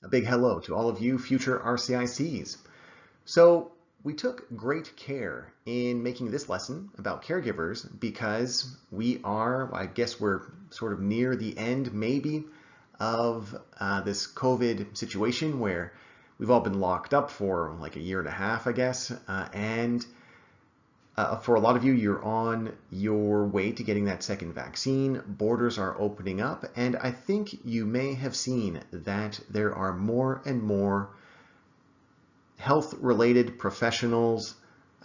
A big hello to all of you future RCICs. So we took great care in making this lesson about caregivers because I guess we're sort of near the end maybe of this COVID situation where we've all been locked up for like a year and a half, I guess, and for a lot of you, you're on your way to getting that second vaccine. Borders are opening up, and I think you may have seen that there are more and more health-related professionals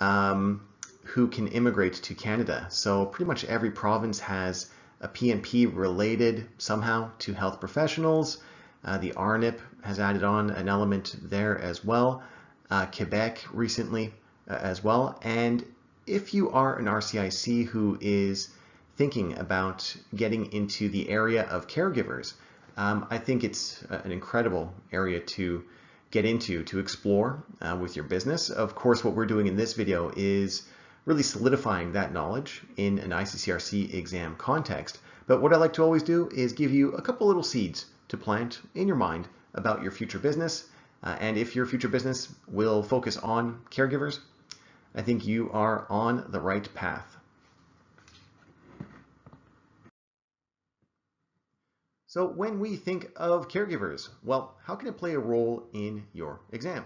who can immigrate to Canada. So pretty much every province has a PNP related somehow to health professionals. The RNIP has added on an element there as well. Quebec recently as well. And if you are an RCIC who is thinking about getting into the area of caregivers, I think it's an incredible area to get into, to explore with your business. Of course, what we're doing in this video is really solidifying that knowledge in an ICCRC exam context. But what I like to always do is give you a couple little seeds to plant in your mind about your future business. And if your future business will focus on caregivers, I think you are on the right path. So when we think of caregivers, well, how can it play a role in your exam?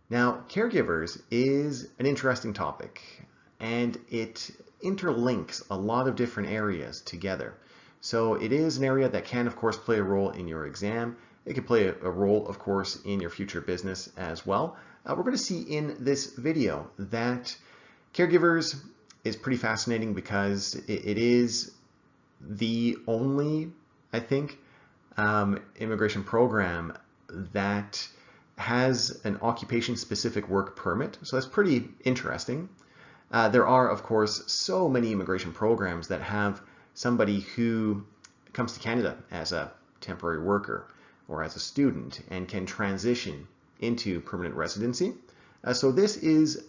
Now, caregivers is an interesting topic, and it interlinks a lot of different areas together. So it is an area that can, of course, play a role in your exam. It can play a role, of course, in your future business as well. We're going to see in this video that caregivers is pretty fascinating because it is the only, I think, immigration program that has an occupation-specific work permit. So that's pretty interesting. There are, of course, so many immigration programs that have somebody who comes to Canada as a temporary worker or as a student and can transition into permanent residency. So this is,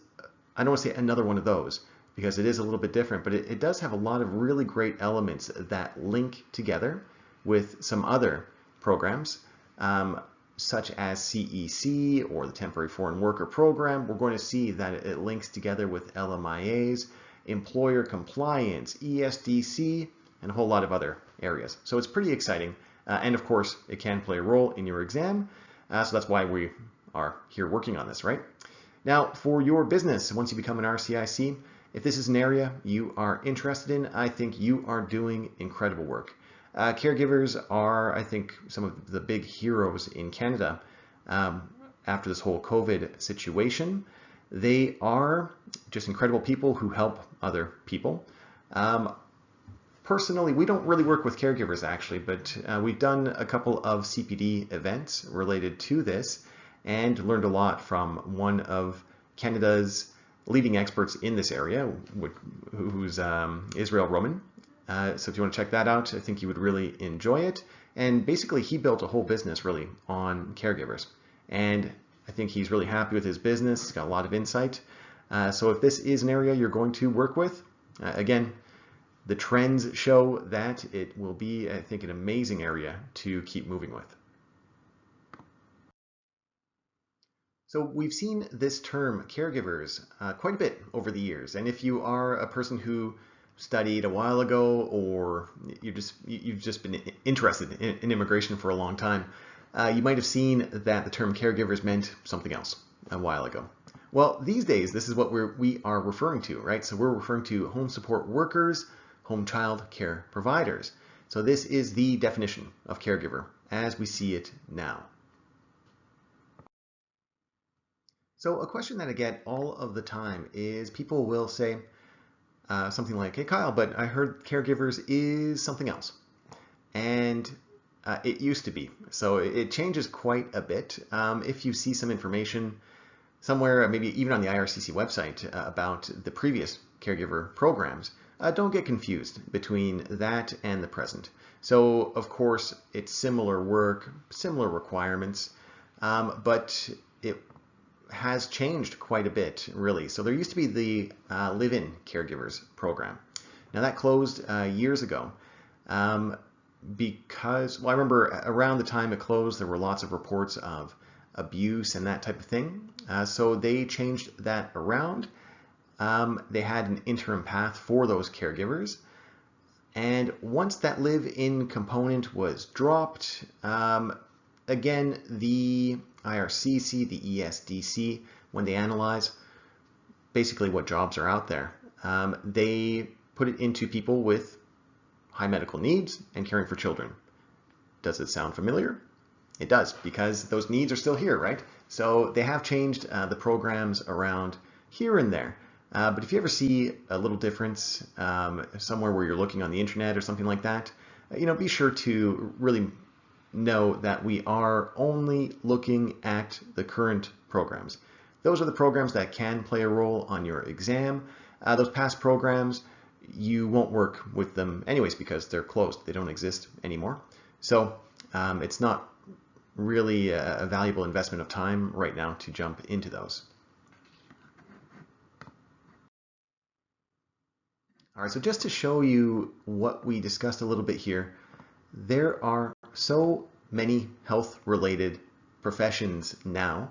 I don't want to say another one of those because it is a little bit different, but it does have a lot of really great elements that link together with some other programs, such as CEC or the Temporary Foreign Worker Program. We're going to see that it links together with LMIAs, employer compliance, ESDC, and a whole lot of other areas. So it's pretty exciting. And of course, it can play a role in your exam. So that's why we are here working on this, right? Now, for your business, once you become an RCIC, if this is an area you are interested in, I think you are doing incredible work. Caregivers are, I think, some of the big heroes in Canada after this whole COVID situation. They are just incredible people who help other people. Personally, we don't really work with caregivers actually, but we've done a couple of CPD events related to this and learned a lot from one of Canada's leading experts in this area, who's Israel Roman. So if you want to check that out, I think you would really enjoy it. And basically, he built a whole business really on caregivers. And I think he's really happy with his business. He's got a lot of insight. So if this is an area you're going to work with, again, the trends show that it will be, I think, an amazing area to keep moving with. So we've seen this term caregivers quite a bit over the years. And if you are a person who studied a while ago, or you've just been interested in immigration for a long time, you might have seen that the term caregivers meant something else a while ago. Well, these days, this is what we are referring to, right? So we're referring to home support workers, home child care providers. So this is the definition of caregiver as we see it now. So a question that I get all of the time is people will say something like, hey Kyle, but I heard caregivers is something else. And it used to be. So it changes quite a bit. If you see some information somewhere, maybe even on the IRCC website about the previous caregiver programs, don't get confused between that and the present. So of course it's similar work, similar requirements, but it has changed quite a bit, really. So there used to be the live-in caregivers program. Now that closed years ago. because, well, I remember around the time it closed, there were lots of reports of abuse and that type of thing. So they changed that around. They had an interim path for those caregivers. And once that live-in component was dropped, again, the IRCC, the ESDC, when they analyze basically what jobs are out there, they put it into people with high medical needs and caring for children. Does it sound familiar? It does, because those needs are still here, right? So they have changed the programs around here and there. But if you ever see a little difference somewhere where you're looking on the internet or something like that, be sure to really know that we are only looking at the current programs. Those are the programs that can play a role on your exam. Those past programs, you won't work with them anyways because they're closed. They don't exist anymore. So it's not really a valuable investment of time right now to jump into those. All right, so just to show you what we discussed a little bit here, there are so many health-related professions now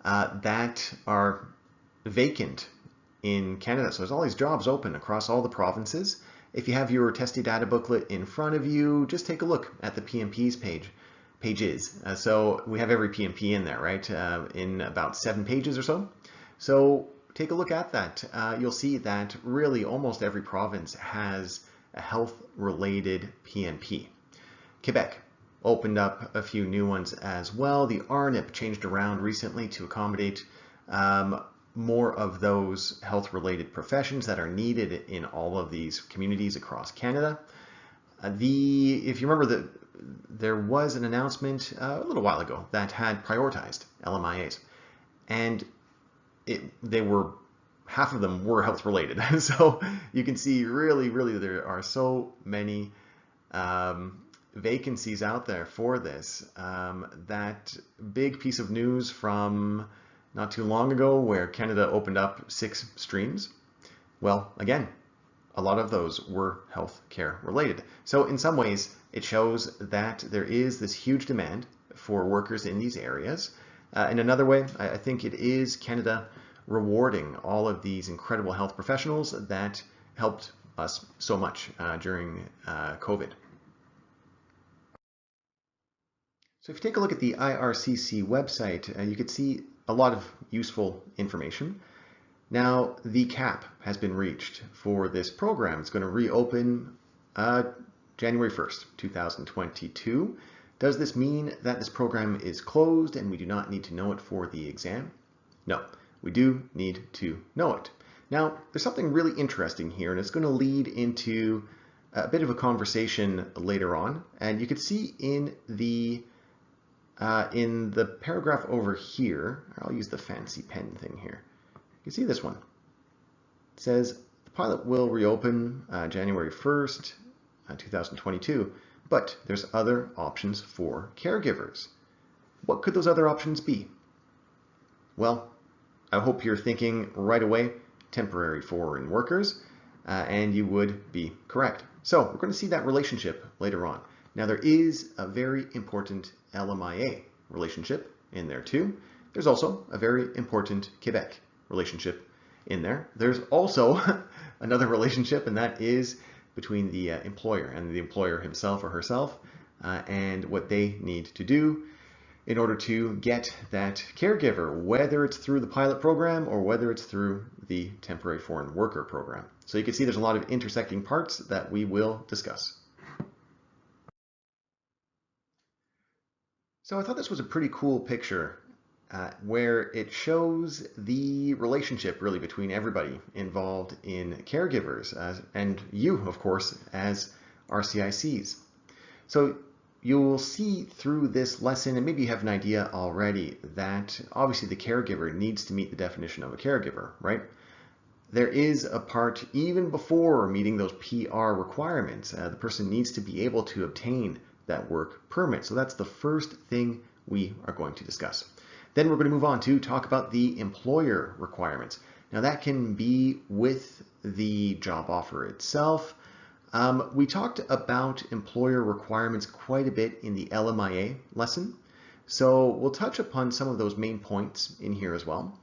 that are vacant in Canada. So there's all these jobs open across all the provinces. If you have your testing data booklet in front of you, just take a look at the PMP's pages. So we have every PMP in there, right? In about 7 pages or so. So take a look at that. You'll see that really almost every province has a health-related PMP. Quebec opened up a few new ones as well. The RNIP changed around recently to accommodate more of those health-related professions that are needed in all of these communities across Canada. If you remember, there was an announcement a little while ago that had prioritized LMIAs, and half of them were health-related. So you can see really there are so many vacancies out there for this. That big piece of news from not too long ago where Canada opened up 6 streams, well, again, a lot of those were healthcare related. So in some ways, it shows that there is this huge demand for workers in these areas. In another way, I think it is Canada rewarding all of these incredible health professionals that helped us so much during COVID. So if you take a look at the IRCC website, you can see a lot of useful information. Now, the cap has been reached for this program. It's going to reopen January 1st, 2022. Does this mean that this program is closed and we do not need to know it for the exam? No, we do need to know it. Now, there's something really interesting here, and it's going to lead into a bit of a conversation later on. And you can see in the paragraph over here, I'll use the fancy pen thing here. You can see this one. It says the pilot will reopen January 1st, 2022, but there's other options for caregivers. What could those other options be? Well, I hope you're thinking right away, temporary foreign workers, and you would be correct. So we're going to see that relationship later on. Now there is a very important LMIA relationship in there too. There's also a very important Quebec relationship in there. There's also another relationship, and that is between the employer and the employer himself or herself and what they need to do in order to get that caregiver, whether it's through the pilot program or whether it's through the temporary foreign worker program. So you can see there's a lot of intersecting parts that we will discuss. So I thought this was a pretty cool picture where it shows the relationship really between everybody involved in caregivers and you, of course, as RCICs. So you'll see through this lesson, and maybe you have an idea already, that obviously the caregiver needs to meet the definition of a caregiver, right? There is a part even before meeting those PR requirements. The person needs to be able to obtain that work permit. So that's the first thing we are going to discuss. Then we're going to move on to talk about the employer requirements. Now that can be with the job offer itself. We talked about employer requirements quite a bit in the LMIA lesson, so we'll touch upon some of those main points in here as well.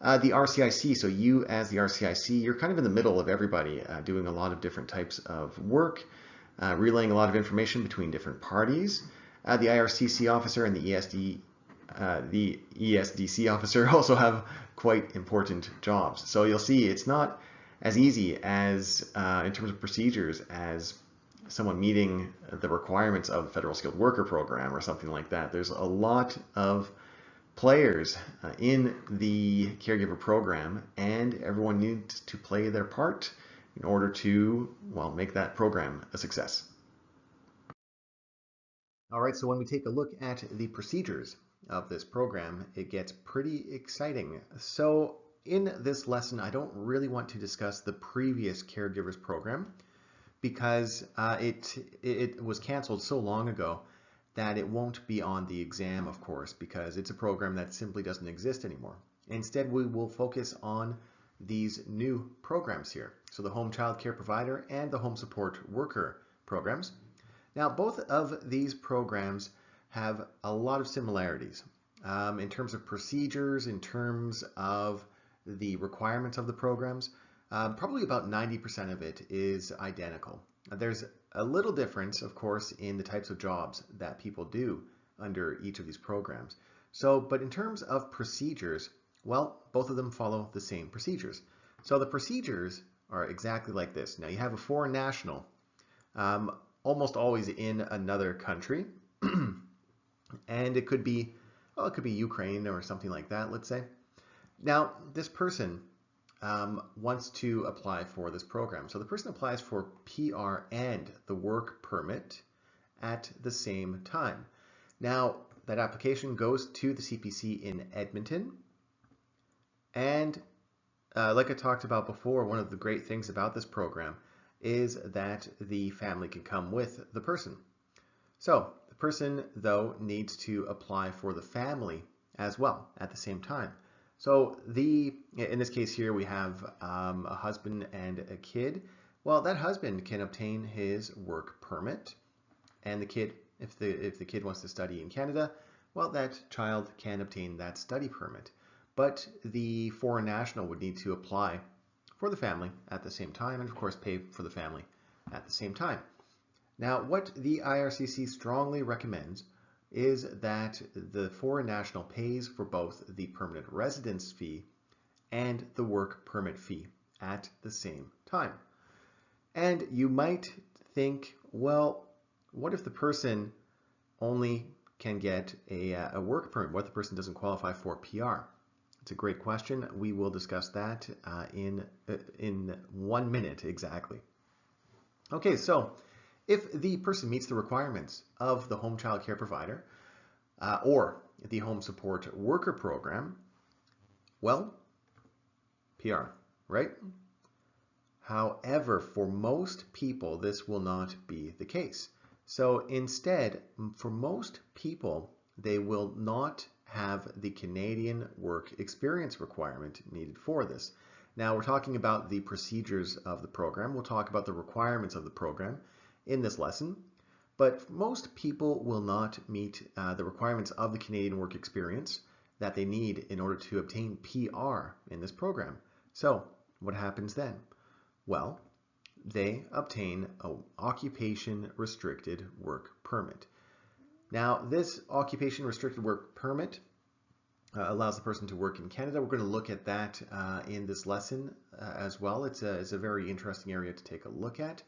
The RCIC, so you as the RCIC, you're kind of in the middle of everybody doing a lot of different types of work, relaying a lot of information between different parties. The IRCC officer and the ESDC officer also have quite important jobs. So you'll see it's not as easy as, in terms of procedures, as someone meeting the requirements of the Federal Skilled Worker Program or something like that. There's a lot of players in the Caregiver Program, and everyone needs to play their part in order to, well, make that program a success. All right, so when we take a look at the procedures of this program, it gets pretty exciting. So in this lesson, I don't really want to discuss the previous Caregivers Program because it was canceled so long ago that it won't be on the exam, of course, because it's a program that simply doesn't exist anymore. Instead, we will focus on these new programs here. So the Home Child Care Provider and the Home Support Worker programs. Now, both of these programs have a lot of similarities in terms of procedures, in terms of the requirements of the programs. Probably about 90% of it is identical. There's a little difference, of course, in the types of jobs that people do under each of these programs. So, but in terms of procedures, well, both of them follow the same procedures. So the procedures are exactly like this. Now you have a foreign national, almost always in another country, and it could be, well, it could be Ukraine or something like that, let's say. Now this person wants to apply for this program. So the person applies for PR and the work permit at the same time. Now that application goes to the CPC in Edmonton, and like I talked about before, one of the great things about this program is that the family can come with the person. So the person, though, needs to apply for the family as well at the same time. So in this case here, we have a husband and a kid. Well, that husband can obtain his work permit, and the kid, if the kid wants to study in Canada, well, that child can obtain that study permit. But the foreign national would need to apply for the family at the same time, and of course pay for the family at the same time. Now, what the IRCC strongly recommends is that the foreign national pays for both the permanent residence fee and the work permit fee at the same time. And you might think, well, what if the person only can get a work permit? What if the person doesn't qualify for PR? It's a great question. We will discuss that in 1 minute exactly. Okay, so if the person meets the requirements of the Home Child Care Provider or the Home Support Worker Program, well, PR, right? However, for most people, this will not be the case. So instead, for most people, they will not have the Canadian work experience requirement needed for this. Now, we're talking about the procedures of the program. We'll talk about the requirements of the program in this lesson, but most people will not meet the requirements of the Canadian work experience that they need in order to obtain PR in this program. So what happens then? Well, they obtain an occupation restricted work permit. Now, this occupation restricted work permit allows the person to work in Canada. We're going to look at that in this lesson as well. It's a very interesting area to take a look at.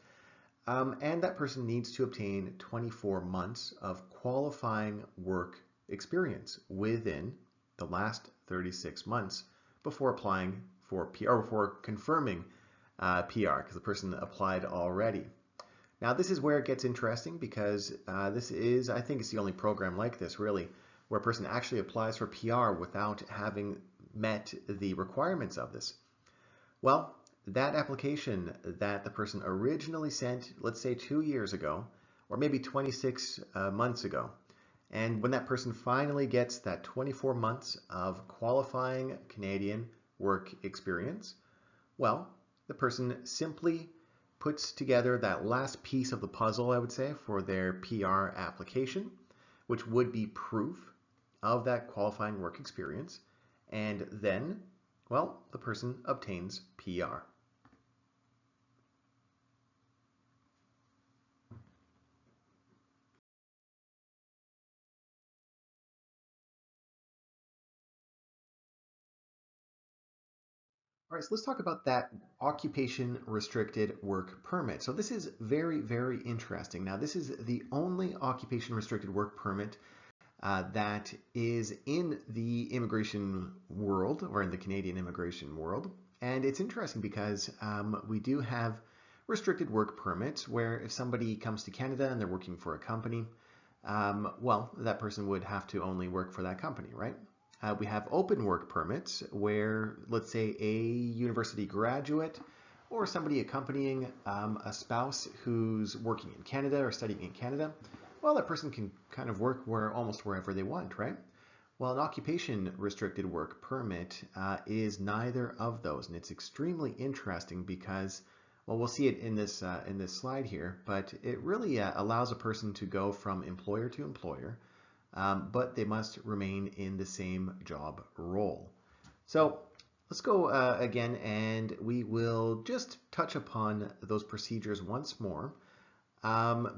And that person needs to obtain 24 months of qualifying work experience within the last 36 months before applying for PR, or before confirming PR, because the person applied already. Now, this is where it gets interesting, because this is, I think it's the only program like this, really, where a person actually applies for PR without having met the requirements of this. Well, that application that the person originally sent, let's say 2 years ago, or maybe 26 months ago, and when that person finally gets that 24 months of qualifying Canadian work experience, well, the person simply puts together that last piece of the puzzle, I would say, for their PR application, which would be proof of that qualifying work experience. And then, well, the person obtains PR. All right, so let's talk about that occupation restricted work permit. So this is very, very interesting. Now, this is the only occupation restricted work permit that is in the immigration world, or in the Canadian immigration world. And it's interesting because we do have restricted work permits where if somebody comes to Canada and they're working for a company, well, that person would have to only work for that company, right? We have open work permits where, let's say, a university graduate or somebody accompanying a spouse who's working in Canada or studying in Canada, well, that person can kind of work almost wherever they want, right? Well, an occupation restricted work permit is neither of those, and it's extremely interesting because, well, we'll see it in this slide here, but it really allows a person to go from employer to employer, but they must remain in the same job role. So let's go again, and we will just touch upon those procedures once more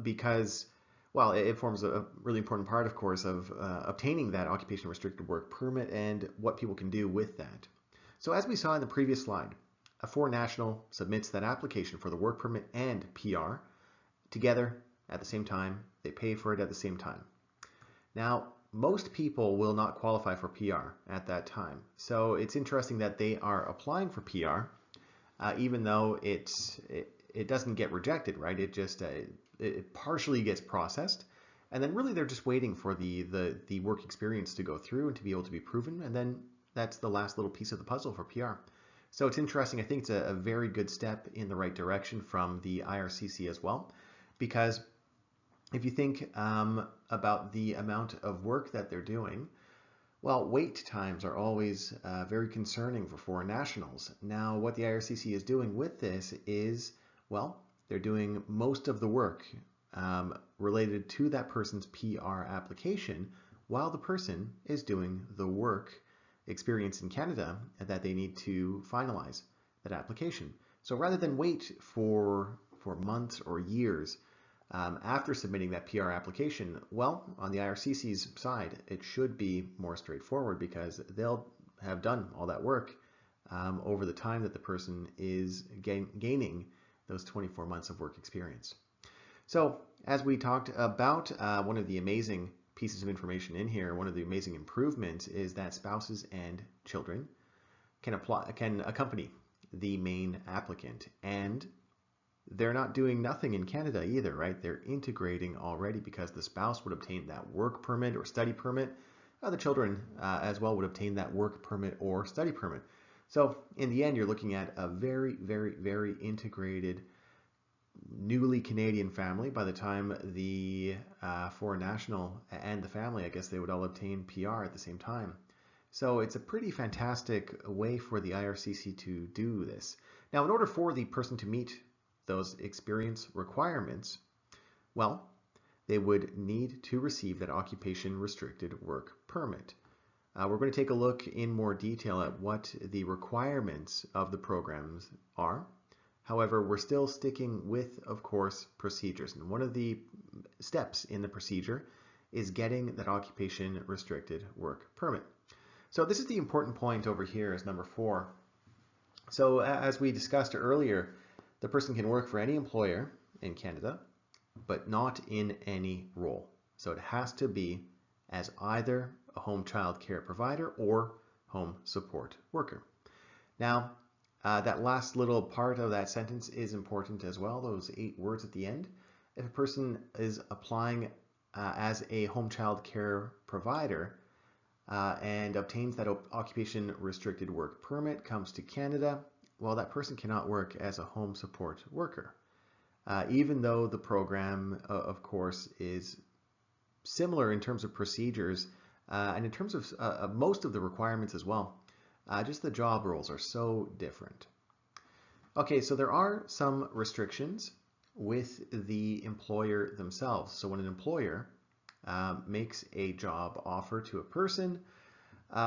because, well, it forms a really important part, of course, of obtaining that occupation restricted work permit and what people can do with that. So as we saw in the previous slide, a foreign national submits that application for the work permit and PR together at the same time. They pay for it at the same time. Now, most people will not qualify for PR at that time. So it's interesting that they are applying for PR, even though it doesn't get rejected, right? It just it partially gets processed, and then really they're just waiting for the work experience to go through and to be able to be proven, and then that's the last little piece of the puzzle for PR. So it's interesting. I think it's a very good step in the right direction from the IRCC as well, because if you think about the amount of work that they're doing, well, wait times are always very concerning for foreign nationals. Now, what the IRCC is doing with this is, well, they're doing most of the work related to that person's PR application while the person is doing the work experience in Canada that they need to finalize that application. So rather than wait for months or years after submitting that PR application, well, on the IRCC's side, it should be more straightforward because they'll have done all that work over the time that the person is gaining those 24 months of work experience. So as we talked about, one of the amazing pieces of information in here, one of the amazing improvements is that spouses and children can accompany the main applicant, and they're not doing nothing in Canada either, right? They're integrating already because the spouse would obtain that work permit or study permit. The children as well would obtain that work permit or study permit. So in the end, you're looking at a very, very, very integrated, newly Canadian family. By the time the foreign national and the family, I guess they would all obtain PR at the same time. So it's a pretty fantastic way for the IRCC to do this. Now, in order for the person to meet those experience requirements, well, they would need to receive that occupation restricted work permit. We're going to take a look in more detail at what the requirements of the programs are. However, we're still sticking with, of course, procedures. And one of the steps in the procedure is getting that occupation restricted work permit. So this is the important point over here as number 4. So as we discussed earlier, the person can work for any employer in Canada, but not in any role. So it has to be as either a home child care provider or home support worker. Now, that last little part of that sentence is important as well, those 8 words at the end. If a person is applying as a home child care provider and obtains that occupation restricted work permit, comes to Canada, well, that person cannot work as a home support worker. Even though the program, of course, is similar in terms of procedures and in terms of most of the requirements as well. Just the job roles are so different. Okay, so there are some restrictions with the employer themselves. So when an employer makes a job offer to a person,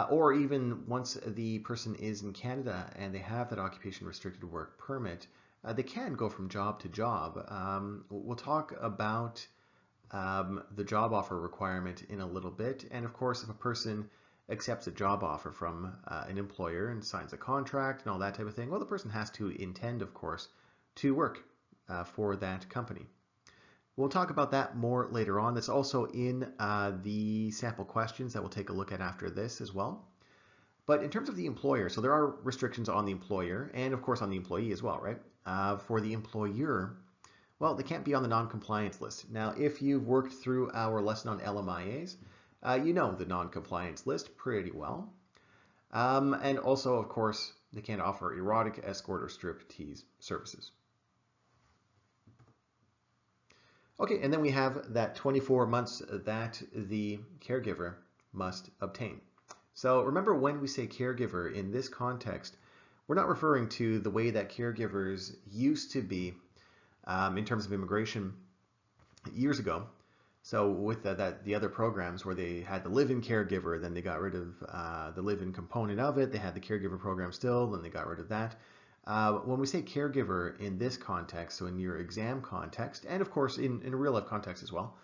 or even once the person is in Canada and they have that occupation restricted work permit, they can go from job to job. We'll talk about the job offer requirement in a little bit. And of course, if a person accepts a job offer from an employer and signs a contract and all that type of thing, well, the person has to intend, of course, to work for that company. We'll talk about that more later on. That's also in the sample questions that we'll take a look at after this as well. But in terms of the employer, so there are restrictions on the employer and of course on the employee as well, right? For the employer, well, they can't be on the non-compliance list. Now, if you've worked through our lesson on LMIAs, you know the non-compliance list pretty well. And also, of course, they can't offer erotic, escort, or striptease services. Okay, and then we have that 24 months that the caregiver must obtain. So remember, when we say caregiver in this context, we're not referring to the way that caregivers used to be in terms of immigration years ago. So with the other programs where they had the live-in caregiver, then they got rid of the live-in component of it. They had the Caregiver Program still, then they got rid of that. When we say caregiver in this context, so in your exam context, and of course in a real-life context as well,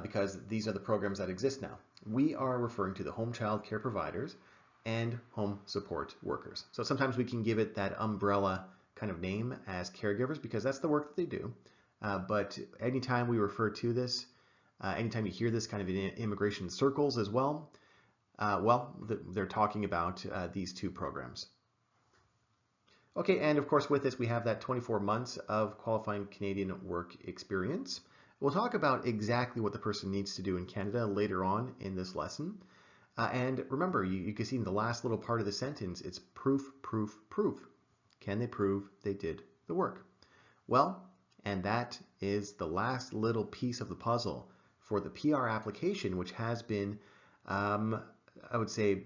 because these are the programs that exist now, we are referring to the home child care providers and home support workers. So sometimes we can give it that umbrella kind of name as caregivers because that's the work that they do. But anytime we refer to this, anytime you hear this kind of in immigration circles as well, they're talking about these two programs. Okay, and of course with this we have that 24 months of qualifying Canadian work experience. We'll talk about exactly what the person needs to do in Canada later on in this lesson. And remember, you can see in the last little part of the sentence, it's proof, proof, proof. Can they prove they did the work? Well, and that is the last little piece of the puzzle for the PR application, which has been, I would say,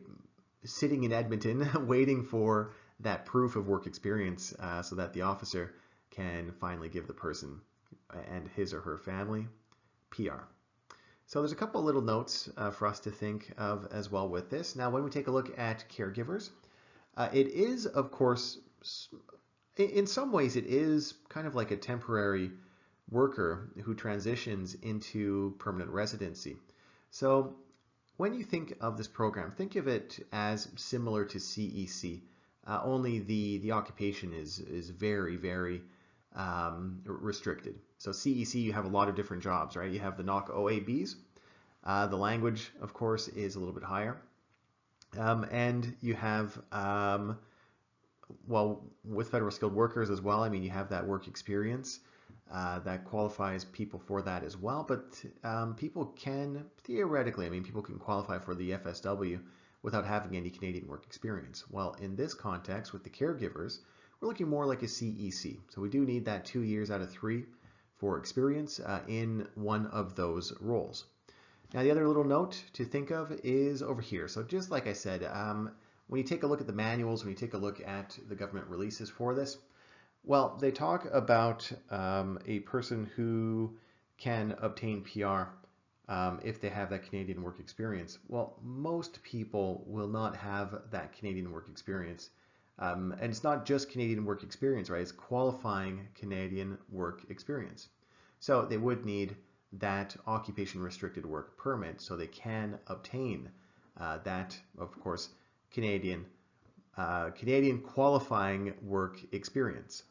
sitting in Edmonton waiting for that proof of work experience so that the officer can finally give the person and his or her family PR. So there's a couple of little notes for us to think of as well with this. Now, when we take a look at caregivers, it is, of course, in some ways, it is kind of like a temporary worker who transitions into permanent residency. So when you think of this program, think of it as similar to CEC, only the occupation is very, very restricted. So CEC, you have a lot of different jobs, right? You have the NOC OABs. The language, of course, is a little bit higher. And you have, well, with federal skilled workers as well, I mean, you have that work experience that qualifies people for that as well. But people can, theoretically, I mean, people can qualify for the FSW without having any Canadian work experience. Well, in this context, with the caregivers, we're looking more like a CEC. So we do need that 2 years out of 3 for experience in one of those roles. Now, the other little note to think of is over here. So just like I said, when you take a look at the manuals, when you take a look at the government releases for this, well, they talk about a person who can obtain PR if they have that Canadian work experience. Well, most people will not have that Canadian work experience. And it's not just Canadian work experience, right? It's qualifying Canadian work experience. So they would need that occupation restricted work permit so they can obtain that, of course, Canadian qualifying work experience.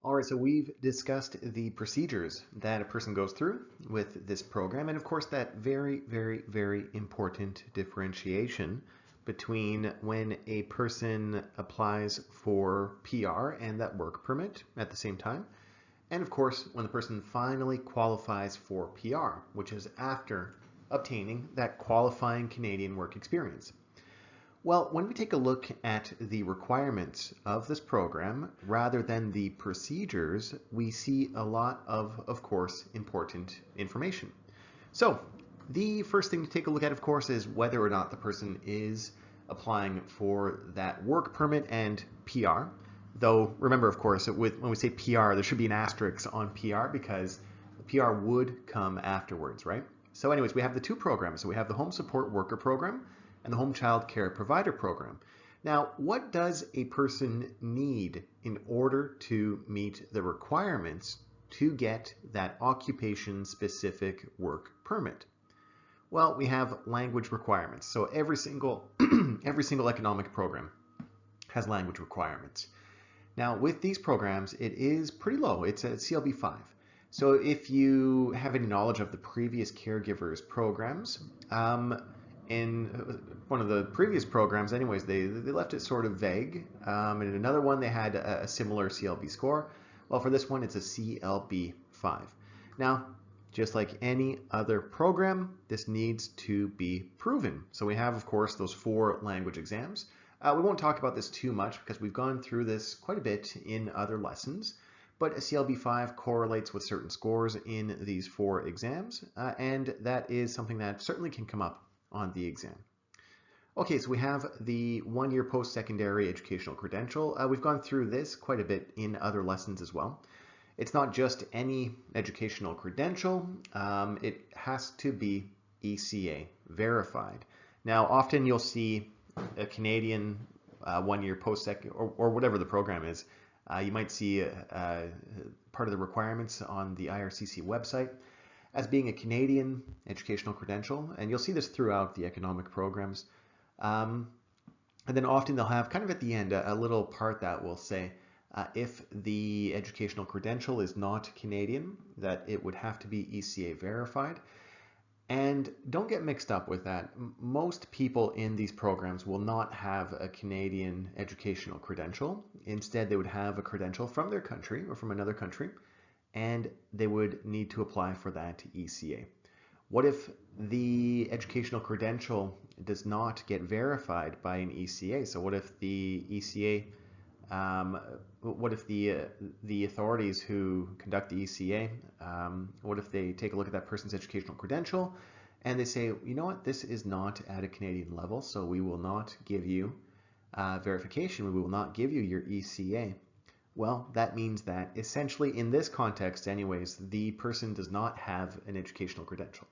All right, so we've discussed the procedures that a person goes through with this program, and of course that very, very, very important differentiation between when a person applies for PR and that work permit at the same time, and of course when the person finally qualifies for PR, which is after obtaining that qualifying Canadian work experience. Well, when we take a look at the requirements of this program, rather than the procedures, we see a lot of course, important information. So the first thing to take a look at, of course, is whether or not the person is applying for that work permit and PR. Though remember, of course, when we say PR, there should be an asterisk on PR because the PR would come afterwards, right? So anyways, we have the two programs. So we have the Home Support Worker Program and the Home Child Care Provider Program. Now, what does a person need in order to meet the requirements to get that occupation-specific work permit? Well, we have language requirements. So every single economic program has language requirements. Now, with these programs, it is pretty low. It's at CLB 5. So if you have any knowledge of the previous Caregivers programs, in one of the previous programs anyways, they left it sort of vague. And in another one, they had a similar CLB score. Well, for this one, it's a CLB 5. Now, just like any other program, this needs to be proven. So we have, of course, those 4 language exams. We won't talk about this too much because we've gone through this quite a bit in other lessons. But a CLB 5 correlates with certain scores in these 4 exams, and that is something that certainly can come up on the exam. Okay, so we have the 1-year post-secondary educational credential. We've gone through this quite a bit in other lessons as well. It's not just any educational credential, it has to be ECA verified. Now, often you'll see a Canadian 1-year post-sec, or whatever the program is, you might see part of the requirements on the IRCC website as being a Canadian educational credential, and you'll see this throughout the economic programs. And then often they'll have kind of at the end a little part that will say if the educational credential is not Canadian, that it would have to be ECA verified. And don't get mixed up with that. Most people in these programs will not have a Canadian educational credential. Instead, they would have a credential from their country or from another country, and they would need to apply for that ECA. What if the educational credential does not get verified by an ECA? So what if the ECA, what if the authorities who conduct the ECA, what if they take a look at that person's educational credential and they say, you know what, this is not at a Canadian level, so we will not give you verification, we will not give you your ECA. Well, that means that essentially in this context anyways, the person does not have an educational credential.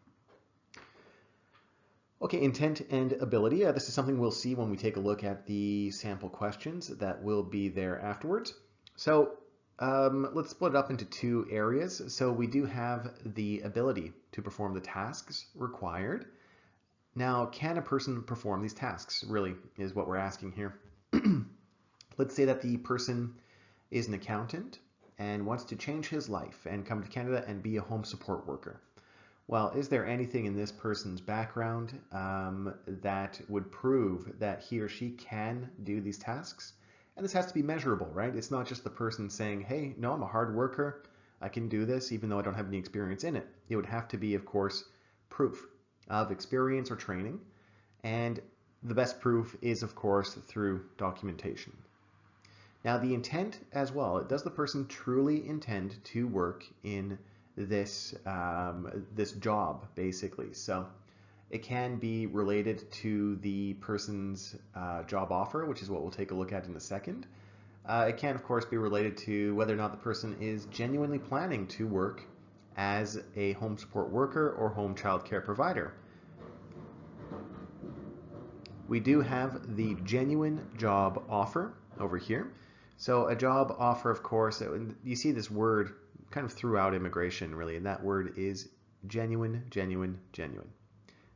Okay, intent and ability. This is something we'll see when we take a look at the sample questions that will be there afterwards. So let's split it up into 2 areas. So we do have the ability to perform the tasks required. Now, can a person perform these tasks, really, is what we're asking here. Let's say that the person is an accountant and wants to change his life and come to Canada and be a home support worker. Well, is there anything in this person's background that would prove that he or she can do these tasks? And this has to be measurable, right? It's not just the person saying, hey, no, I'm a hard worker, I can do this even though I don't have any experience in it. It would have to be, of course, proof of experience or training. And the best proof is, of course, through documentation. Now, the intent as well, does the person truly intend to work in this job, basically? So it can be related to the person's job offer, which is what we'll take a look at in a second. It can, of course, be related to whether or not the person is genuinely planning to work as a home support worker or home child care provider. We do have the genuine job offer over here. So a job offer, of course, you see this word kind of throughout immigration, really, and that word is genuine, genuine, genuine.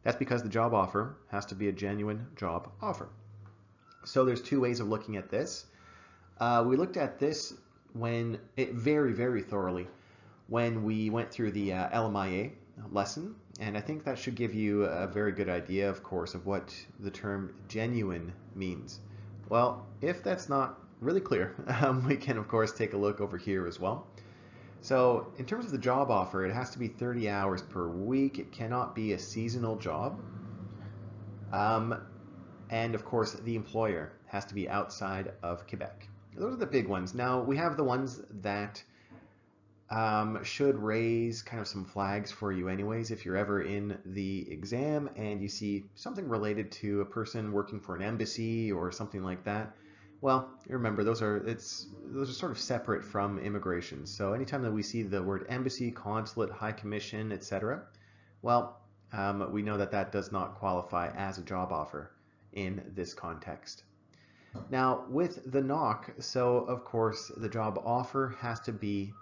That's because the job offer has to be a genuine job offer. So there's 2 ways of looking at this. We looked at this very, very thoroughly when we went through the LMIA lesson, and I think that should give you a very good idea, of course, of what the term genuine means. Well, if that's not really clear, we can, of course, take a look over here as well. So in terms of the job offer, it has to be 30 hours per week. It cannot be a seasonal job. And of course, the employer has to be outside of Quebec. Those are the big ones. Now, we have the ones that should raise kind of some flags for you anyways. If you're ever in the exam and you see something related to a person working for an embassy or something like that, Well, remember, those are sort of separate from immigration. So anytime that we see the word embassy, consulate, high commission, etc., well, we know that that does not qualify as a job offer in this context. Now, with the NOC, so of course the job offer has to be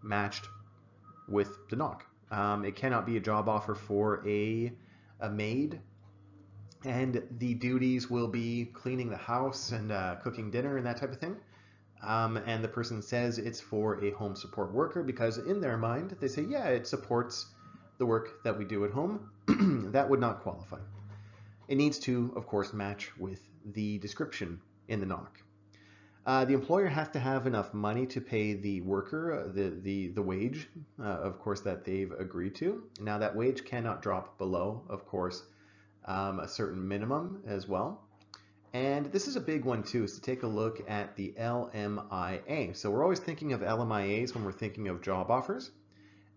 matched with the NOC. It cannot be a job offer for a maid, and the duties will be cleaning the house and cooking dinner and that type of thing. And the person says it's for a home support worker because in their mind they say, yeah, it supports the work that we do at home. That would not qualify. It needs to, of course, match with the description in the NOC. The employer has to have enough money to pay the worker the wage, of course, that they've agreed to. Now that wage cannot drop below, of course, a certain minimum as well. And this is a big one too, is to take a look at the LMIA. So we're always thinking of LMIAs when we're thinking of job offers,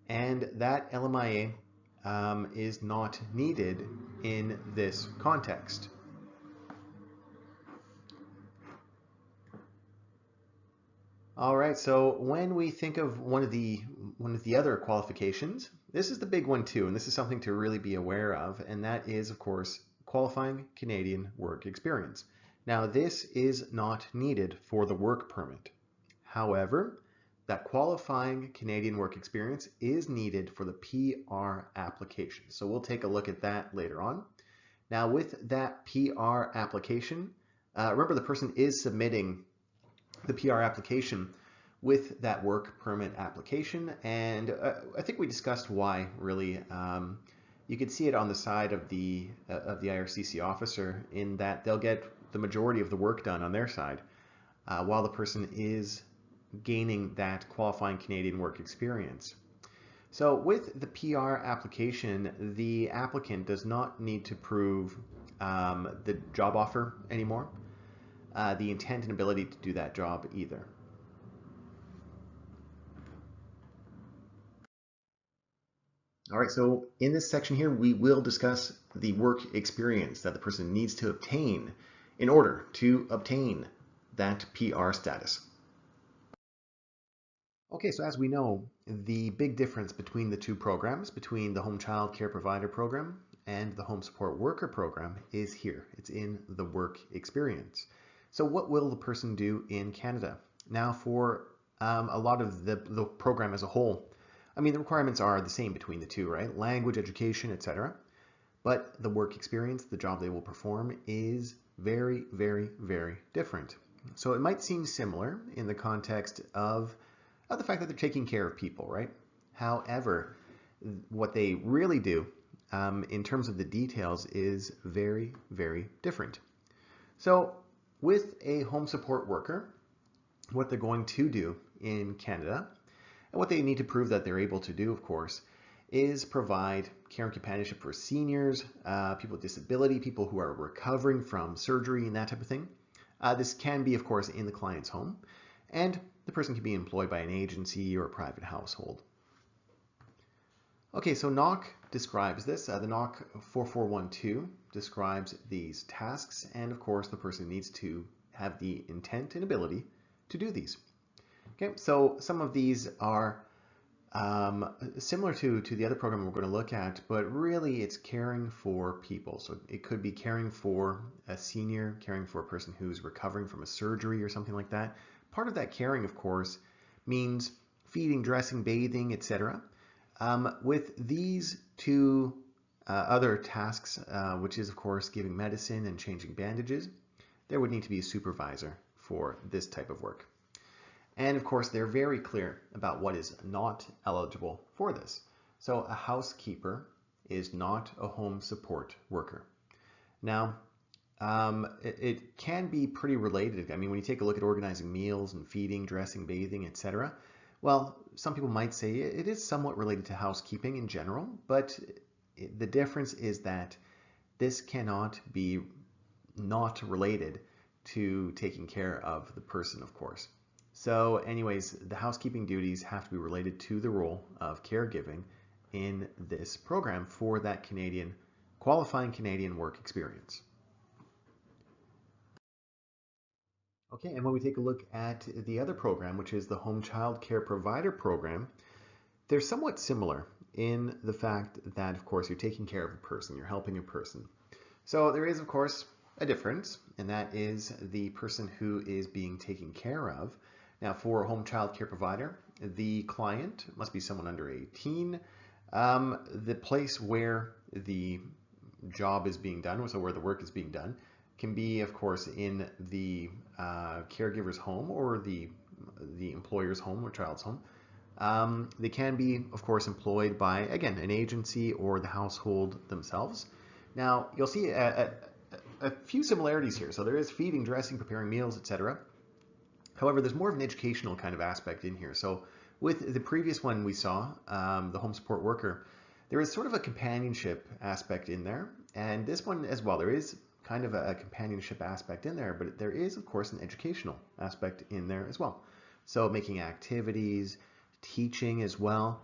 and that LMIA is not needed in this context. All right, so when we think of one of the other qualifications, this is the big one too, and this is something to really be aware of, and that is, of course, qualifying Canadian work experience. Now, this is not needed for the work permit. However, that qualifying Canadian work experience is needed for the PR application. So we'll take a look at that later on. Now, with that PR application, remember the person is submitting the PR application with that work permit application, and I think we discussed why, really. You can see it on the side of the IRCC officer in that they'll get the majority of the work done on their side while the person is gaining that qualifying Canadian work experience. So with the PR application, the applicant does not need to prove the job offer anymore, the intent and ability to do that job either. All right, so in this section here, we will discuss the work experience that the person needs to obtain in order to obtain that PR status. Okay, so as we know, the big difference between the two programs, between the Home Child Care Provider Program and the Home Support Worker Program, is here. It's in the work experience. So what will the person do in Canada? Now, for a lot of the program as a whole, I mean, the requirements are the same between the two, right? Language, education, etc. But the work experience, the job they will perform, is very, very, very different. So it might seem similar in the context of the fact that they're taking care of people, right? However, what they really do in terms of the details is very, very different. So with a home support worker, what they're going to do in Canada, and what they need to prove that they're able to do, of course, is provide care and companionship for seniors, people with disability, people who are recovering from surgery and that type of thing. This can be, of course, in the client's home, and the person can be employed by an agency or a private household. Okay, so NOC describes this. The NOC 4412 describes these tasks, and of course the person needs to have the intent and ability to do these. Okay, so some of these are similar to the other program we're going to look at, but really it's caring for people. So it could be caring for a senior, caring for a person who's recovering from a surgery or something like that. Part of that caring, of course, means feeding, dressing, bathing, etc. With these two other tasks, which is, of course, giving medicine and changing bandages, there would need to be a supervisor for this type of work. And of course, they're very clear about what is not eligible for this. So a housekeeper is not a home support worker. Now, it can be pretty related. I mean, when you take a look at organizing meals and feeding, dressing, bathing, etc., well, some people might say it is somewhat related to housekeeping in general, but the difference is that this cannot be not related to taking care of the person, of course. So anyways, the housekeeping duties have to be related to the role of caregiving in this program for that qualifying Canadian work experience. Okay, and when we take a look at the other program, which is the Home Child Care Provider Program, they're somewhat similar in the fact that, of course, you're taking care of a person, you're helping a person. So there is, of course, a difference, and that is the person who is being taken care of. Now, for a home child care provider, the client must be someone under 18. The place where the job is being done, so where the work is being done, can be, of course, in the caregiver's home or the employer's home or child's home. They can be, of course, employed by, again, an agency or the household themselves. Now, you'll see a few similarities here. So there is feeding, dressing, preparing meals, etc. However, there's more of an educational kind of aspect in here. So with the previous one we saw, the home support worker, there is sort of a companionship aspect in there. And this one as well, there is kind of a companionship aspect in there, but there is, of course, an educational aspect in there as well. So making activities, teaching as well,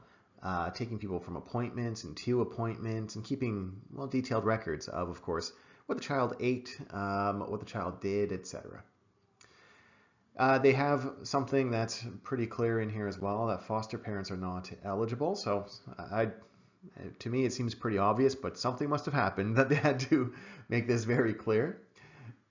taking people from appointments and to appointments, and keeping, well, detailed records of course, what the child ate, what the child did, etc. They have something that's pretty clear in here as well, that foster parents are not eligible. So to me, it seems pretty obvious, but something must have happened that they had to make this very clear.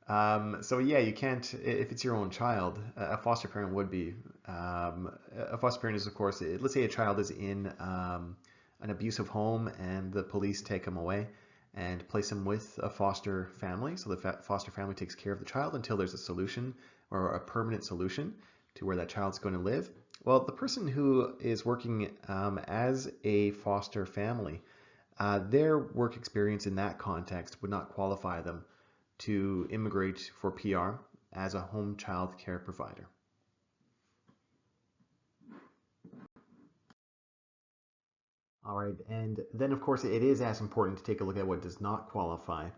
So yeah, you can't, if it's your own child, a foster parent would be, a foster parent is, of course, let's say a child is in an abusive home and the police take them away and place them with a foster family. So the foster family takes care of the child until there's a solution or a permanent solution to where that child's going to live. Well, the person who is working as a foster family, their work experience in that context would not qualify them to immigrate for PR as a home child care provider. All right, and then of course it is as important to take a look at what does not qualify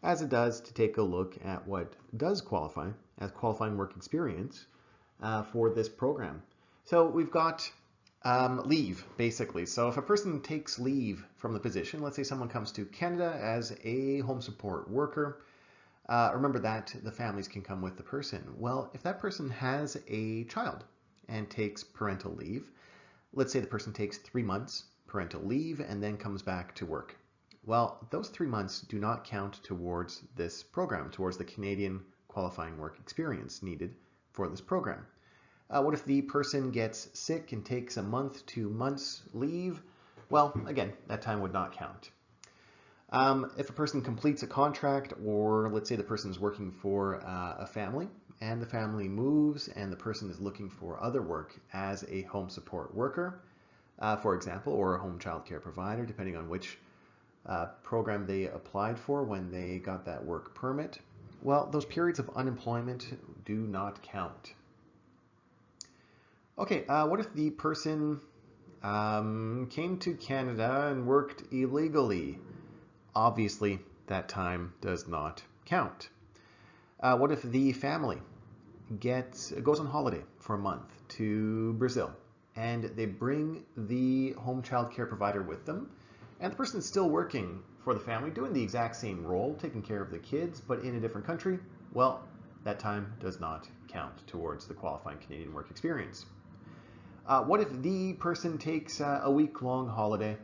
as it does to take a look at what does qualify as qualifying work experience for this program. So we've got leave, basically. So if a person takes leave from the position, let's say someone comes to Canada as a home support worker, remember that the families can come with the person. Well, if that person has a child and takes parental leave, let's say the person takes 3 months parental leave and then comes back to work. Well, those 3 months do not count towards this program, towards the Canadian qualifying work experience needed for this program. What if the person gets sick and takes a month, 2 months leave? Well, again, that time would not count. If a person completes a contract, or let's say the person is working for a family and the family moves and the person is looking for other work as a home support worker, for example, or a home child care provider, depending on which program they applied for when they got that work permit, well, those periods of unemployment do not count. Okay, what if the person came to Canada and worked illegally? Obviously, that time does not count. What if the family goes on holiday for a month to Brazil and they bring the home child care provider with them, and the person is still working for the family, doing the exact same role, taking care of the kids, but in a different country? Well, that time does not count towards the qualifying Canadian work experience. What if the person takes a week-long holiday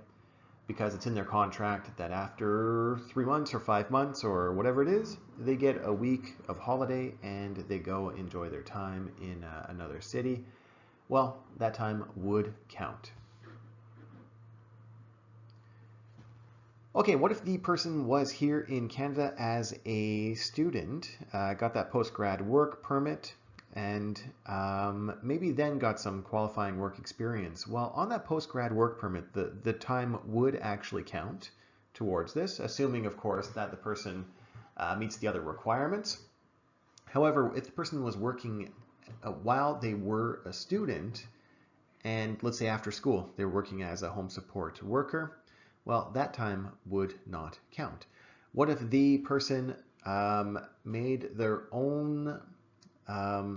because it's in their contract that after 3 months or 5 months or whatever it is, they get a week of holiday and they go enjoy their time in another city? Well, that time would count. Okay, what if the person was here in Canada as a student, got that post-grad work permit, and maybe then got some qualifying work experience? Well, on that post-grad work permit, the time would actually count towards this, assuming, of course, that the person meets the other requirements. However, if the person was working while they were a student, and let's say after school, they were working as a home support worker, well, that time would not count. What if the person made their own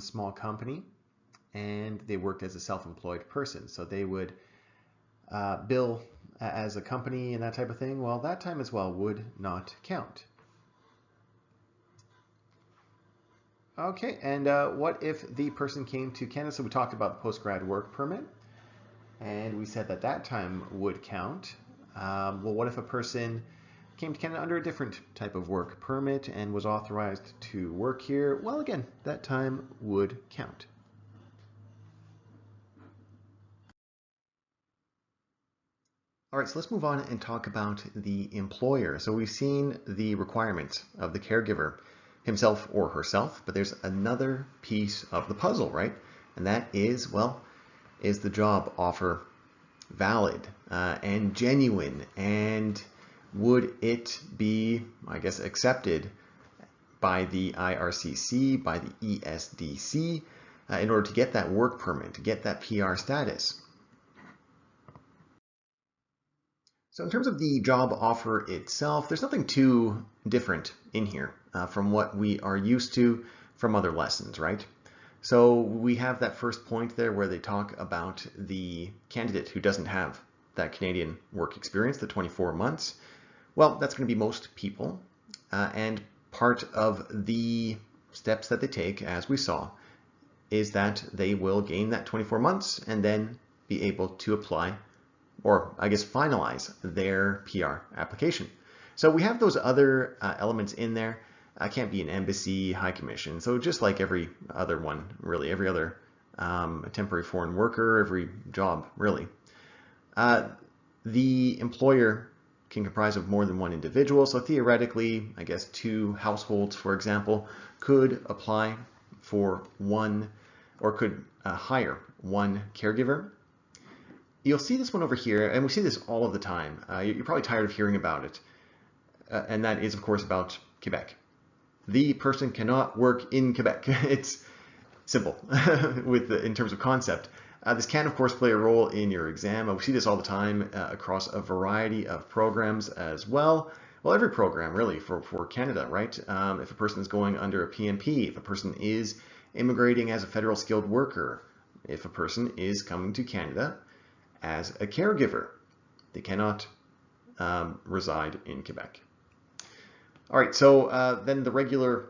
small company and they worked as a self-employed person? So they would bill as a company and that type of thing. Well, that time as well would not count. Okay, and what if the person came to Canada? So we talked about the post-grad work permit, and we said that that time would count. Well, what if a person came to Canada under a different type of work permit and was authorized to work here? Well, again, that time would count. All right, so let's move on and talk about the employer. So we've seen the requirements of the caregiver, himself or herself, but there's another piece of the puzzle, right? And that is, well, is the job offer valid and genuine? And would it be, I guess, accepted by the IRCC, by the ESDC, in order to get that work permit, to get that PR status? So in terms of the job offer itself, there's nothing too different in here from what we are used to from other lessons, right? So we have that first point there where they talk about the candidate who doesn't have that Canadian work experience, the 24 months. Well, that's going to be most people. And part of the steps that they take, as we saw, is that they will gain that 24 months and then be able to apply, or I guess finalize, their PR application. So we have those other elements in there. Can't be an embassy, high commission. So just like every other one, really, every other temporary foreign worker, every job, really. The employer can comprise of more than one individual. So theoretically, I guess 2 households, for example, could apply for one, or could hire one caregiver. You'll see this one over here, and we see this all of the time. You're probably tired of hearing about it. And that is, of course, about Quebec. The person cannot work in Quebec. It's simple in terms of concept. This can, of course, play a role in your exam. We see this all the time across a variety of programs as well. Well, every program, really, for Canada, right? If a person is going under a PMP, if a person is immigrating as a federal skilled worker, if a person is coming to Canada as a caregiver, they cannot reside in Quebec. All right, so then the regular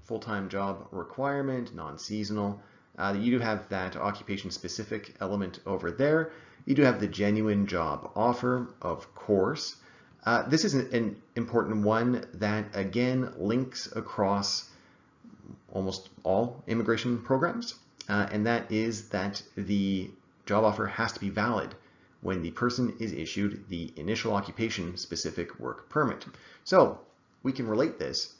full-time job requirement, non-seasonal. You do have that occupation-specific element over there. You do have the genuine job offer, of course. This is an important one that, again, links across almost all immigration programs, and that is that the job offer has to be valid when the person is issued the initial occupation-specific work permit. So we can relate this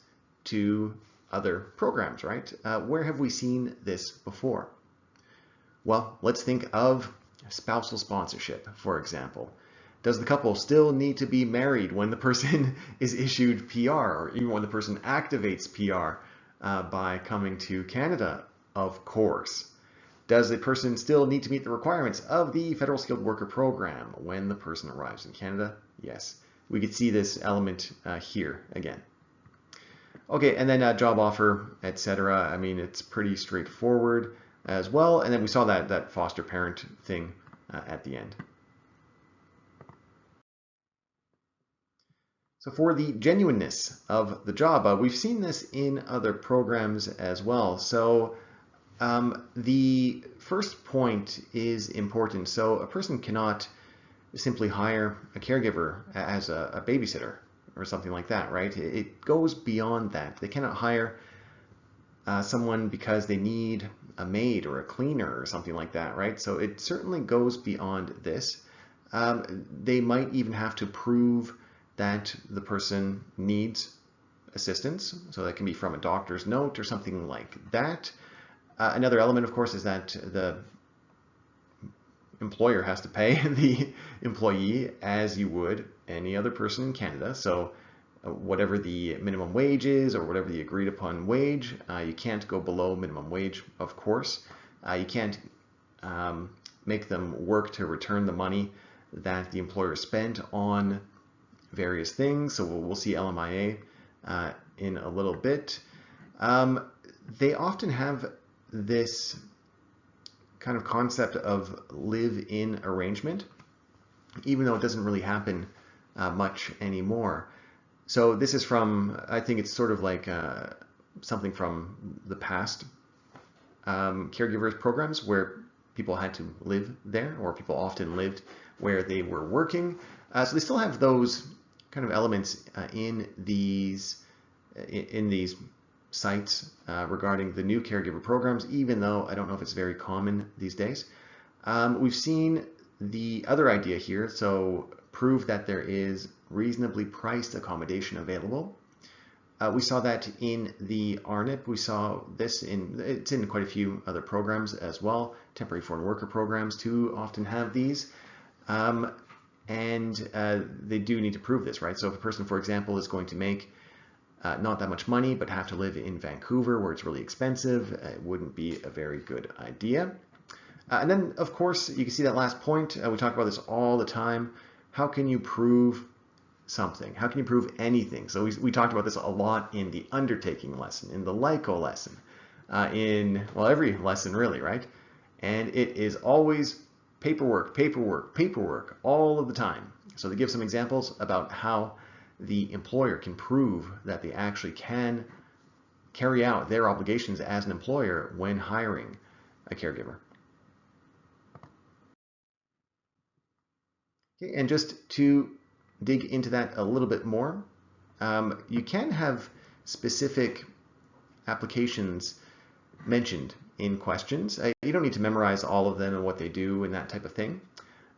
to other programs, right? Where have we seen this before? Well, let's think of spousal sponsorship, for example. Does the couple still need to be married when the person is issued PR, or even when the person activates PR by coming to Canada? Of course. Does the person still need to meet the requirements of the Federal Skilled Worker Program when the person arrives in Canada? Yes. We could see this element here again. Okay, and then job offer, etc. I mean, it's pretty straightforward as well. And then we saw that foster parent thing at the end. So for the genuineness of the job, we've seen this in other programs as well. So the first point is important. So a person cannot simply hire a caregiver as a babysitter or something like that, right? It goes beyond that. They cannot hire someone because they need a maid or a cleaner or something like that, right? So it certainly goes beyond this. They might even have to prove that the person needs assistance. So that can be from a doctor's note or something like that. Another element, of course, is that the employer has to pay the employee as you would any other person in Canada. So whatever the minimum wage is, or whatever the agreed upon wage, you can't go below minimum wage, of course. You can't make them work to return the money that the employer spent on various things. So we'll see LMIA in a little bit. They often have this kind of concept of live-in arrangement, even though it doesn't really happen much anymore. So this is from, I think it's sort of like something from the past caregivers programs where people had to live there, or people often lived where they were working. So they still have those kind of elements in these sites regarding the new caregiver programs, even though I don't know if it's very common these days. We've seen the other idea here, so prove that there is reasonably priced accommodation available. We saw that in the RNIP. We saw this it's in quite a few other programs as well. Temporary foreign worker programs too often have these. And they do need to prove this, right? So if a person, for example, is going to make not that much money, but have to live in Vancouver where it's really expensive, it wouldn't be a very good idea. And then, of course, you can see that last point. We talk about this all the time. How can you prove something? How can you prove anything? So we talked about this a lot in the undertaking lesson, in the LICO lesson, in, well, every lesson really, right? And it is always paperwork, paperwork, paperwork all of the time. So they give some examples about how the employer can prove that they actually can carry out their obligations as an employer when hiring a caregiver. Okay, and just to dig into that a little bit more, you can have specific applications mentioned in questions. You don't need to memorize all of them and what they do and that type of thing.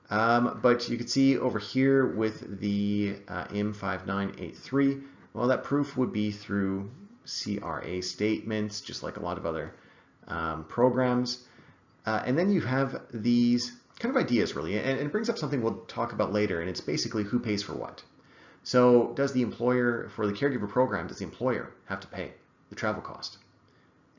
But you can see over here with the IM5983, well, that proof would be through CRA statements, just like a lot of other programs. And then you have these kind of ideas really, and it brings up something we'll talk about later, and it's basically who pays for what. So does the employer, for the caregiver program, does the employer have to pay the travel cost?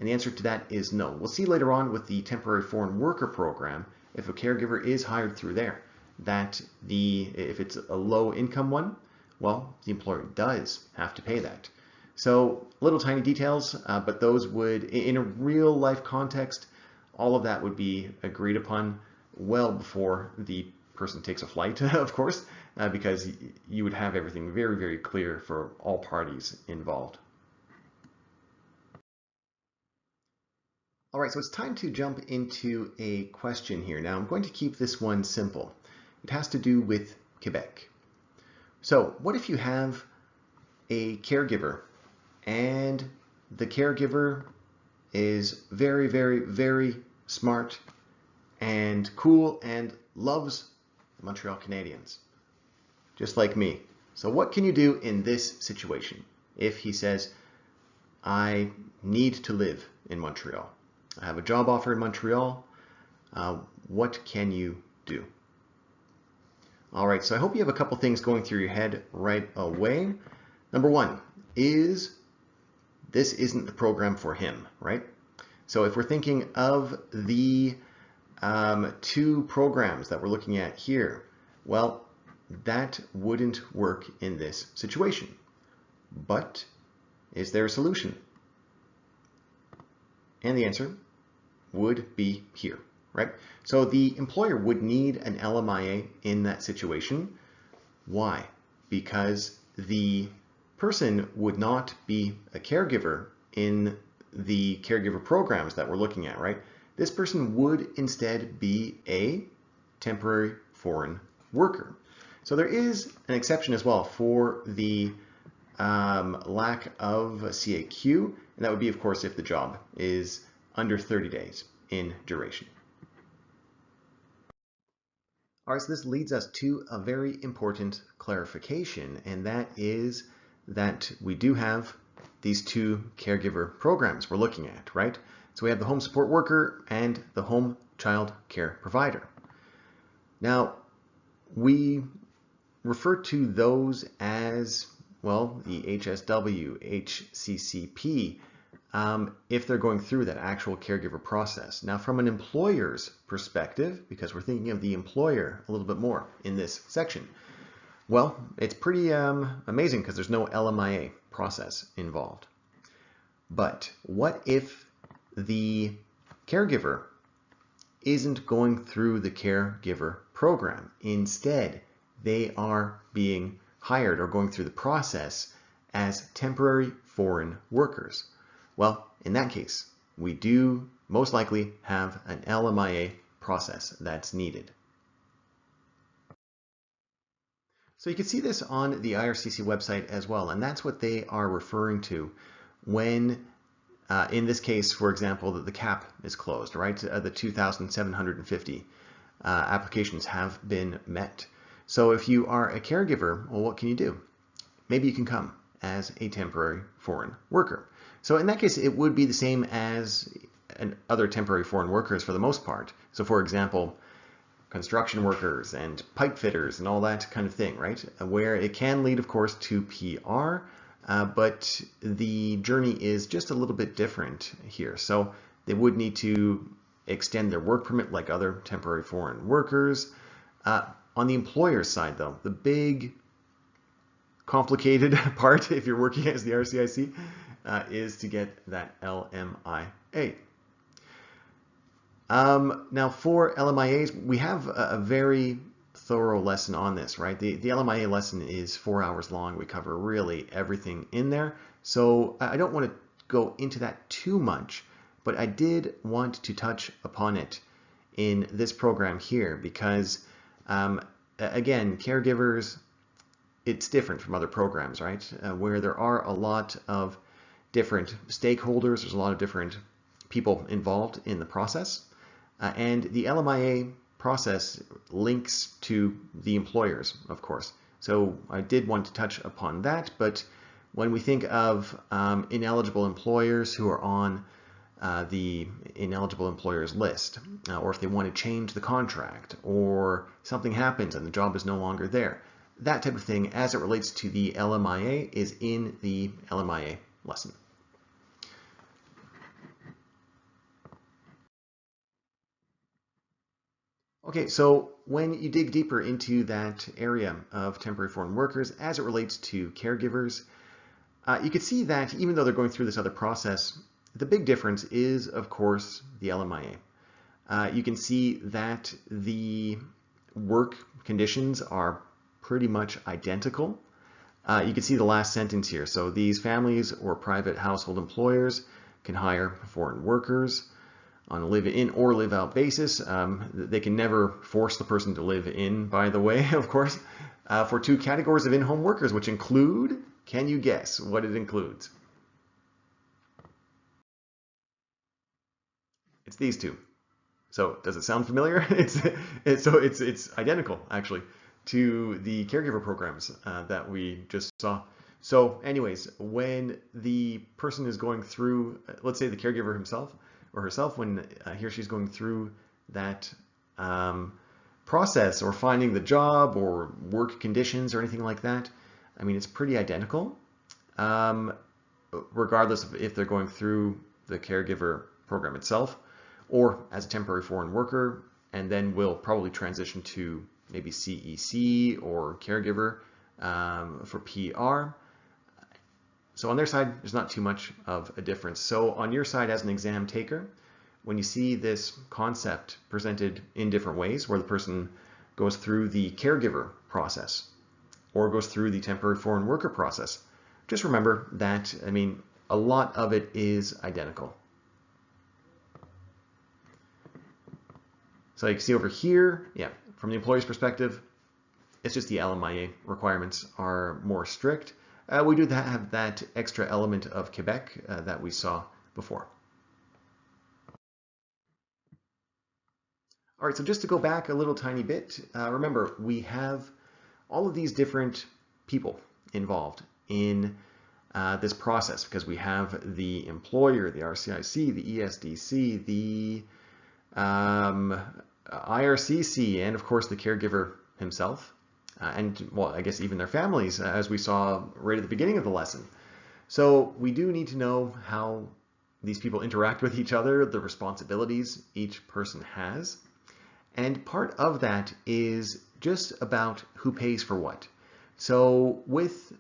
And the answer to that is no. We'll see later on with the temporary foreign worker program, if a caregiver is hired through there, that if it's a low income one, well, the employer does have to pay that. So little tiny details, but those would, in a real life context, all of that would be agreed upon well before the person takes a flight, of course, because you would have everything very, very clear for all parties involved. All right, so it's time to jump into a question here. Now, I'm going to keep this one simple. It has to do with Quebec. So what if you have a caregiver and the caregiver is very, very, very smart and cool and loves the Montreal Canadiens, just like me. So what can you do in this situation if he says, I need to live in Montreal? I have a job offer in Montreal. What can you do? All right, so I hope you have a couple things going through your head right away. Number one is this isn't the program for him, right? So if we're thinking of the two programs that we're looking at here, well, that wouldn't work in this situation. But is there a solution? And the answer would be here, right? So the employer would need an LMIA in that situation. Why? Because the person would not be a caregiver in the caregiver programs that we're looking at, right? This person would instead be a temporary foreign worker. So there is an exception as well for the lack of a CAQ, and that would be, of course, if the job is under 30 days in duration. All right, so this leads us to a very important clarification, and that is that we do have these two caregiver programs we're looking at, right? So we have the home support worker and the home child care provider. Now, we refer to those as, well, the HSW, HCCP, if they're going through that actual caregiver process. Now, from an employer's perspective, because we're thinking of the employer a little bit more in this section, well, it's pretty amazing because there's no LMIA process involved. But what if the caregiver isn't going through the caregiver program? Instead, they are being hired or going through the process as temporary foreign workers. Well, in that case, we do most likely have an LMIA process that's needed. So you can see this on the IRCC website as well, and that's what they are referring to when, in this case, for example, the cap is closed, right? The 2,750 applications have been met. So if you are a caregiver, well, what can you do? Maybe you can come as a temporary foreign worker. So in that case, it would be the same as other temporary foreign workers for the most part. So for example, construction workers and pipe fitters and all that kind of thing, right? Where it can lead, of course, to PR, but the journey is just a little bit different here. So they would need to extend their work permit like other temporary foreign workers. On the employer's side, though, the big complicated part, if you're working as the RCIC, is to get that LMIA. Now for LMIAs, we have a very thorough lesson on this, right? The LMIA lesson is 4 hours long. We cover really everything in there. So I don't want to go into that too much, but I did want to touch upon it in this program here because, again, caregivers, it's different from other programs, right? Where there are a lot of different stakeholders, there's a lot of different people involved in the process. And the LMIA process links to the employers, of course. So I did want to touch upon that, but when we think of ineligible employers who are on the ineligible employers list, or if they want to change the contract, or something happens and the job is no longer there, that type of thing as it relates to the LMIA is in the LMIA lesson. Okay, so when you dig deeper into that area of temporary foreign workers as it relates to caregivers, you can see that even though they're going through this other process, the big difference is, of course, the LMIA. You can see that the work conditions are pretty much identical. You can see the last sentence here. So these families or private household employers can hire foreign workers on a live-in or live-out basis. They can never force the person to live in, by the way, of course, for 2 categories of in-home workers, which include, can you guess what it includes? It's these 2. So does it sound familiar? It's identical, actually, to the caregiver programs that we just saw. So anyways, when the person is going through, let's say the caregiver himself or herself, when he or she's going through that process or finding the job or work conditions or anything like that, I mean, it's pretty identical, regardless of if they're going through the caregiver program itself or as a temporary foreign worker, and then will probably transition to maybe CEC or caregiver for PR. So on their side, there's not too much of a difference. So on your side as an exam taker, when you see this concept presented in different ways, where the person goes through the caregiver process or goes through the temporary foreign worker process, just remember that, I mean, a lot of it is identical. So you can see over here, yeah, from the employer's perspective, it's just the LMIA requirements are more strict. We do have that extra element of Quebec that we saw before. All right, so just to go back a little tiny bit, remember we have all of these different people involved in this process because we have the employer, the RCIC, the ESDC, the IRCC, and of course the caregiver himself. And well, I guess even their families, as we saw right at the beginning of the lesson. So we do need to know how these people interact with each other, the responsibilities each person has. And part of that is just about who pays for what. So with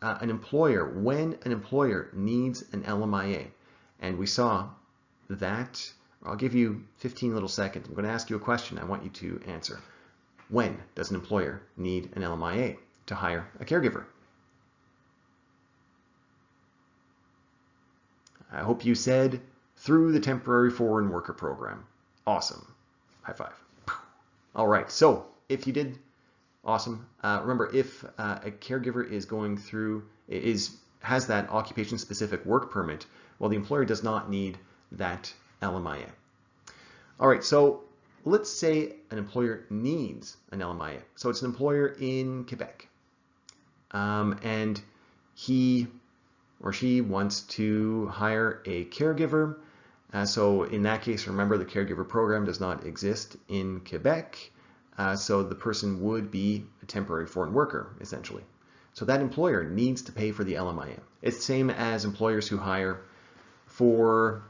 an employer, when an employer needs an LMIA, and we saw that, I'll give you 15 little seconds. I'm going to ask you a question. I want you to answer. When does an employer need an LMIA to hire a caregiver? I hope you said through the Temporary Foreign Worker Program. Awesome. High five. All right, so if you did, awesome. Remember, if a caregiver is going through, has that occupation-specific work permit, well, the employer does not need that LMIA. All right, so let's say an employer needs an LMIA. So it's an employer in Quebec, and he or she wants to hire a caregiver. So in that case, remember, the Caregiver Program does not exist in Quebec. So the person would be a temporary foreign worker, essentially. So that employer needs to pay for the LMIA. It's the same as employers who hire for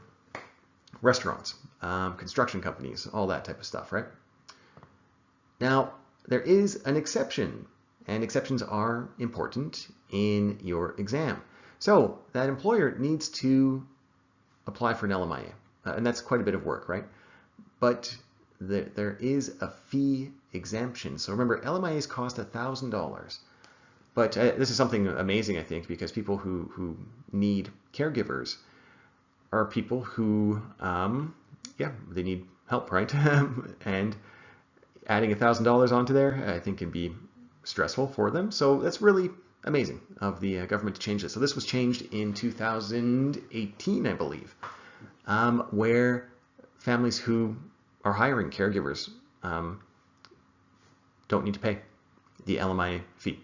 restaurants, construction companies, all that type of stuff, right? Now, there is an exception, and exceptions are important in your exam. So that employer needs to apply for an LMIA, and that's quite a bit of work, right? But there is a fee exemption. So remember, LMIAs cost $1,000. But this is something amazing, I think, because people who need caregivers are people who, they need help, right? And adding $1,000 onto there, I think, can be stressful for them. So that's really amazing of the government to change this. So this was changed in 2018, I believe, where families who are hiring caregivers don't need to pay the LMIA fee.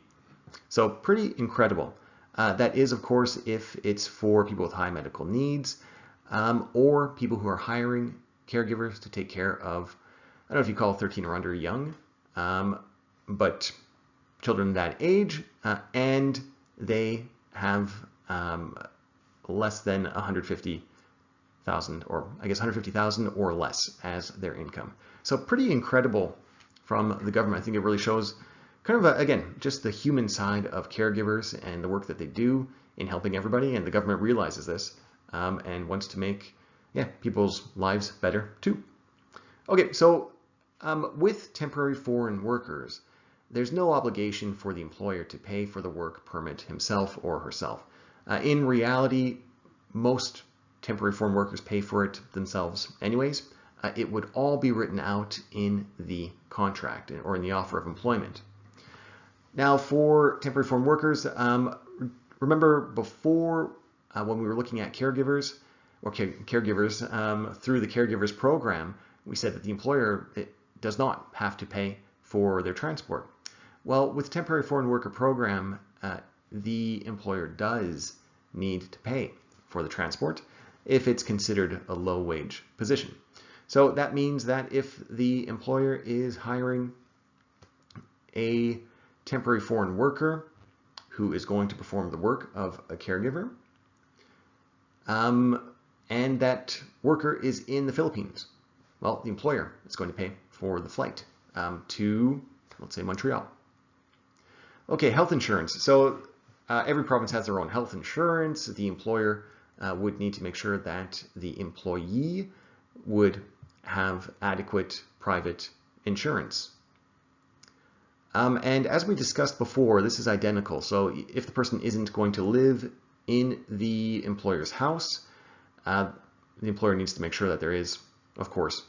So pretty incredible. That is, of course, if it's for people with high medical needs or people who are hiring caregivers to take care of, I don't know if you call 13 or under young, but children that age, and they have less than 150,000, or I guess 150,000 or less as their income. So pretty incredible from the government. I think it really shows kind of, again, just the human side of caregivers and the work that they do in helping everybody. And the government realizes this and wants to make people's lives better too. Okay, so with temporary foreign workers, there's no obligation for the employer to pay for the work permit himself or herself. In reality, most temporary foreign workers pay for it themselves anyways. It would all be written out in the contract or in the offer of employment. Now, for temporary foreign workers, remember before when we were looking at caregivers through the Caregivers Program, we said that the employer does not have to pay for their transport. Well, with Temporary Foreign Worker Program, the employer does need to pay for the transport if it's considered a low-wage position. So that means that if the employer is hiring a temporary foreign worker who is going to perform the work of a caregiver, and that worker is in the Philippines, well, the employer is going to pay for the flight to, let's say, Montreal. Okay, health insurance. So every province has their own health insurance. The employer would need to make sure that the employee would have adequate private insurance. And as we discussed before, this is identical. So if the person isn't going to live in the employer's house, the employer needs to make sure that there is, of course,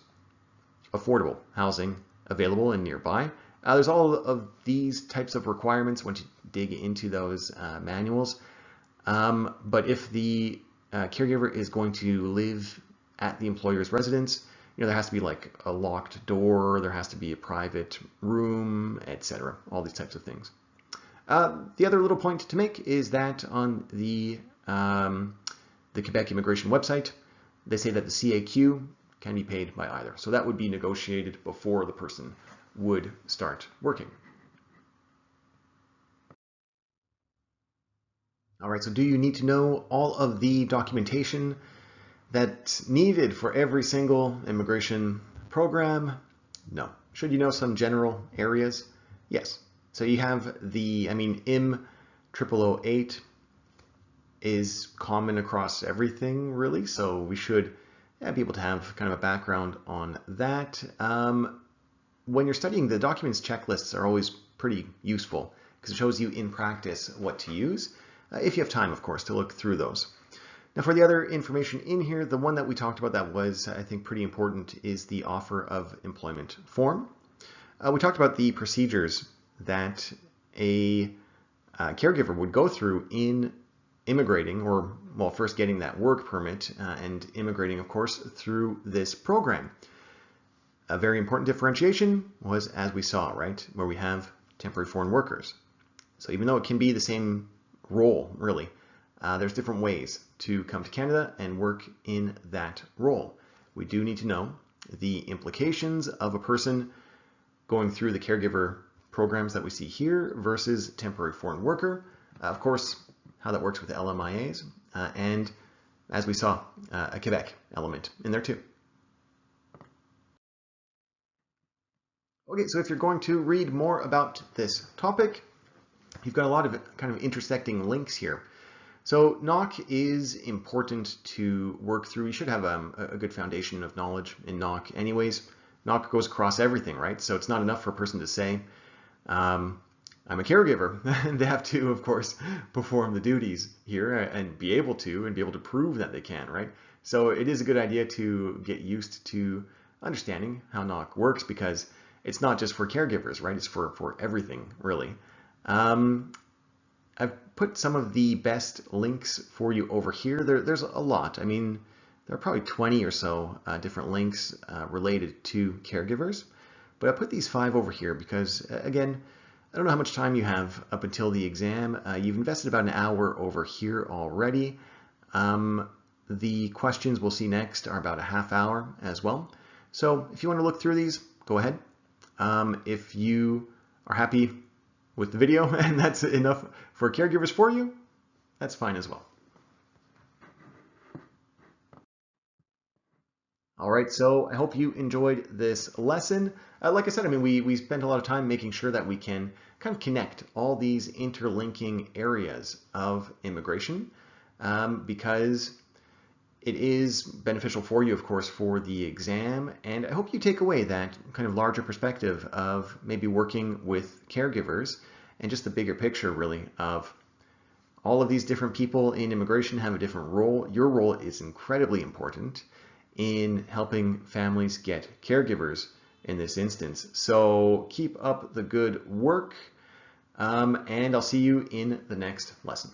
affordable housing available and nearby. There's all of these types of requirements once you dig into those manuals. But if the caregiver is going to live at the employer's residence, there has to be like a locked door, there has to be a private room, etc. All these types of things. The other little point to make is that on the Quebec immigration website, they say that the CAQ can be paid by either. So that would be negotiated before the person would start working. All right, so do you need to know all of the documentation that's needed for every single immigration program? No. Should you know some general areas? Yes. So you have the, IM 0008 is common across everything, really. So we should be able to have kind of a background on that. When you're studying, the documents checklists are always pretty useful because it shows you in practice what to use, if you have time, of course, to look through those. Now for the other information in here, the one that we talked about that was, I think, pretty important is the offer of employment form. We talked about the procedures that a caregiver would go through in immigrating, or well, first getting that work permit and immigrating, of course, through this program. A very important differentiation was, as we saw, right, where we have temporary foreign workers. So even though it can be the same role, really, there's different ways to come to Canada and work in that role. We do need to know the implications of a person going through the caregiver programs that we see here versus temporary foreign worker. Of course, how that works with LMIAs, and as we saw, a Quebec element in there too. Okay, so if you're going to read more about this topic, you've got a lot of kind of intersecting links here. So NOC is important to work through. You should have a good foundation of knowledge in NOC anyways. NOC goes across everything, right? So it's not enough for a person to say, I'm a caregiver. They have to, of course, perform the duties here and be able to prove that they can, right? So it is a good idea to get used to understanding how NOC works, because it's not just for caregivers, right? It's for everything, really. I've put some of the best links for you over here. There's a lot. I mean, there are probably 20 or so different links related to caregivers. But I put these 5 over here because, again, I don't know how much time you have up until the exam. You've invested about an hour over here already. The questions we'll see next are about a half hour as well. So if you want to look through these, go ahead. If you are happy with the video and that's enough for caregivers for you, that's fine as well. All right, so I hope you enjoyed this lesson. Like I said, I mean, we spent a lot of time making sure that we can kind of connect all these interlinking areas of immigration, because it is beneficial for you, of course, for the exam. And I hope you take away that kind of larger perspective of maybe working with caregivers and just the bigger picture, really, of all of these different people in immigration have a different role. Your role is incredibly important in helping families get caregivers in this instance. So keep up the good work, and I'll see you in the next lesson.